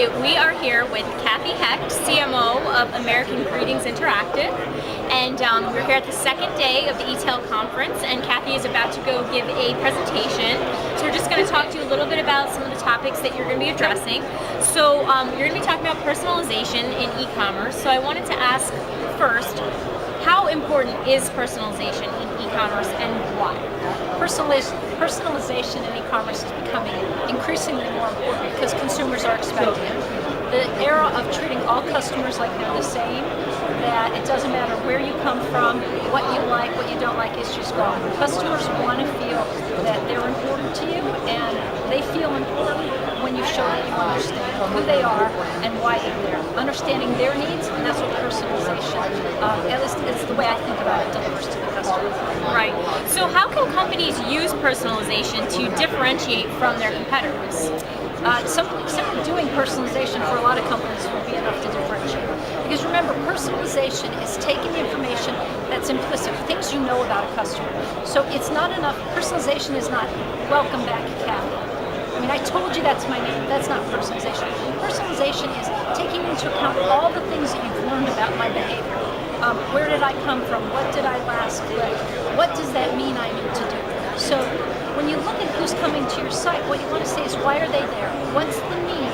Today we are here with Kathy Hecht, CMO of American Greetings Interactive, and we're here at the second day of the eTail conference, and Kathy is about to go give a presentation. So we're just going to talk to you a little bit about some of the topics that you're going to be addressing. So you're going to be talking about personalization in e-commerce. So I wanted to ask first, how important is personalization in e-commerce and why? Personalization in e-commerce is becoming increasingly more important because consumers are expecting it. The era of treating all customers like they're the same, that it doesn't matter where you come from, what you like, what you don't like, is just gone. Customers want to feel that they're important to you, and they feel important when you show that you understand who they are and why they're there. Understanding their needs, and that's what personalization, at least it's the way I think about it, delivers to the customer. Right. So how can companies use personalization to differentiate from their competitors? Simply doing personalization for a lot of companies will be enough to differentiate. Because remember, personalization is taking the information that's implicit, things you know about a customer. So it's not enough, personalization is not, welcome back, Kathy. I mean, I told you that's my name. That's not personalization. Personalization is taking into account all the things that you've learned about my behavior. Where did I come from? What did I last click? What does that mean I need to do? So when you look at who's coming to your site, what you want to say is, why are they there? What's the need?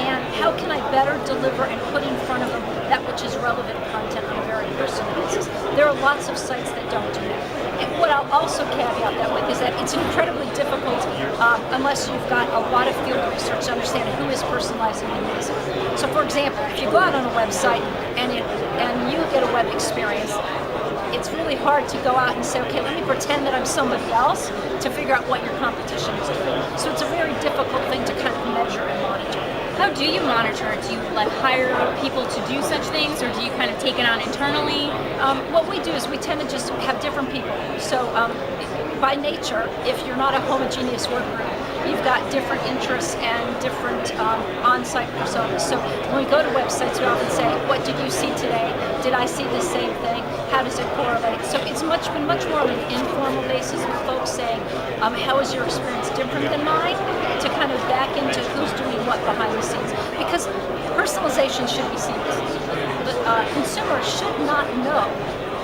And how can I better deliver and put in front of them that which is relevant content on a very personal basis? There are lots of sites that don't do that. And what I'll also caveat that with is that it's incredibly difficult unless you've got a lot of field research to understand who is personalizing and who isn't. So for example, if you go out on a website and you get a web experience, it's really hard to go out and say, okay, let me pretend that I'm somebody else to figure out what your competition is doing. So it's a very difficult thing to kind of measure and monitor. How do you monitor it? Do you hire people to do such things, or do you kind of take it on internally? What we do is we tend to just have different people. So by nature, if you're not a homogeneous work group, you've got different interests and different on-site personas. So when we go to websites, we often say, what did you see today? Did I see the same thing? How does it correlate? So it's been much more on an informal basis with folks saying, how is your experience different than mine? To kind of back into who's doing what behind the scenes. Because personalization should be seamless. The consumer should not know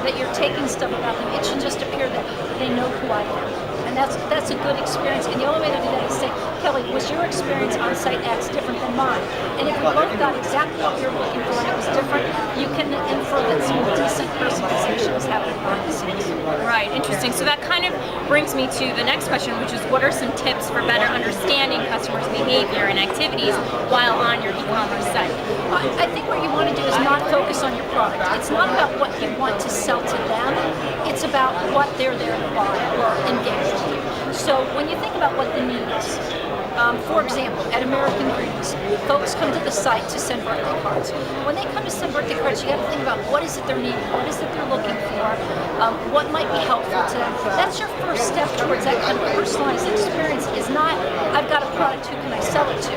that you're taking stuff about them. It should just appear that they know who I am. And that's a good experience. And the only way to do that is say, Kelly, was your experience on site X different than mine? And if we both got exactly what we were looking for and it was different, you can infer that some decent personalization is happening behind the scenes. Right, interesting. So that kind of brings me to the next question, which is, what are some tips for better understanding customers' behavior and activities while on your e-commerce site? I think what you want to do is not focus on your product. It's not about what you want to sell to them. It's about what they're there to buy or engage with you. So when you think about what the need is, for example, at American Greetings, folks come to the site to send birthday cards. When they come to send birthday cards, you got to think about what is it they're needing, what is it they're looking for, what might be helpful to them. That's your first step towards that kind of personalized experience. Is not, I've got a product, who can I sell it to?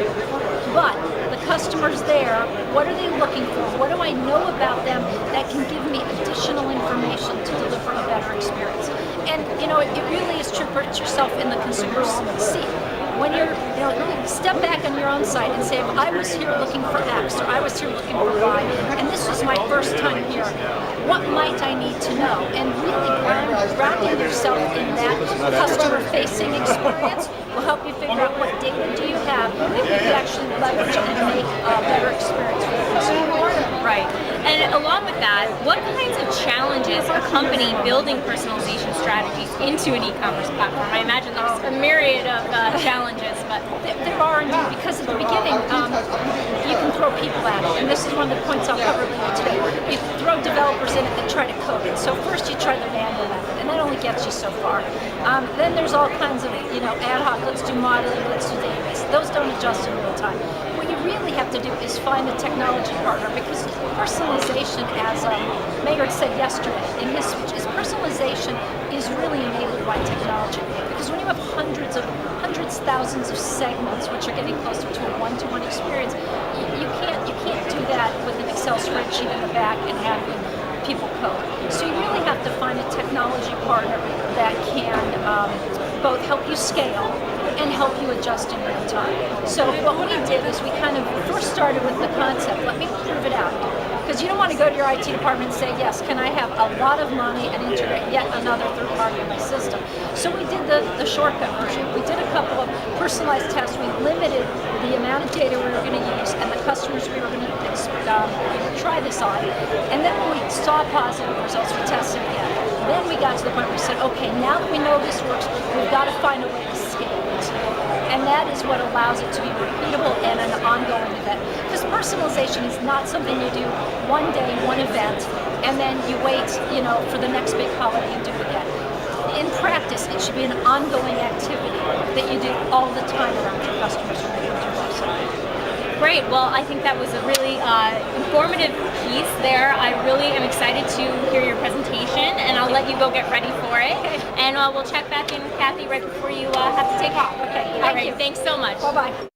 But the customer's there, what are they looking for? What do I know about them that can give me additional information to deliver a better experience? And it really is true. Put yourself in the consumer's seat. When you're, step back on your own site and say, if I was here looking for X, or I was here looking for Y, and this was my first time here, what might I need to know? And really grounding yourself in that customer-facing experience will help you figure out what data do you have that you can actually leverage and make a better experience for the consumer. Right. And along with that, what kinds of challenges accompany building personalization strategies into an e-commerce platform? I imagine there's a myriad of challenges, but there are indeed, because at the beginning, you can throw people at it, and this is one of the points I'll cover later today. You throw developers in it that try to code it. So first you try the manual method, and that only gets you so far. Then there's all kinds of, ad hoc, let's do modeling, let's do database. Those don't adjust in real time. What you really have to do is find a technology partner, because personalization, as Mayer said yesterday in his speech, personalization is really enabled by technology. Because when you have hundreds, thousands of segments, which are getting closer to a one-to-one experience, you can't do that with an Excel spreadsheet in the back and having people code. So you really have to find a technology partner that can both help you scale and help you adjust in real time. So what we did is we kind of first started with the concept, let me prove it out. Because you don't want to go to your IT department and say, yes, can I have a lot of money and integrate yet another third party in my system? So we did the shortcut version. We did a couple of personalized tests. We limited the amount of data we were going to use and the customers we were going to try this on. And then when we saw positive results, we tested again. Then we got to the point where we said, okay, now that we know this works, we've got to find a way to scale it. And that is what allows it to be repeatable and an ongoing event. Because personalization is not something you do one day, one event, and then you wait, for the next big holiday and do it again. In practice, it should be an ongoing activity that you do all the time around your customers when they come to your website. Great. Well, I think that was a really informative piece there. I really am excited to hear your presentation, and I'll let you go get ready for it. Okay. And we'll check back in with Kathy right before you have to take off. Okay. All right. Thanks so much. Bye-bye.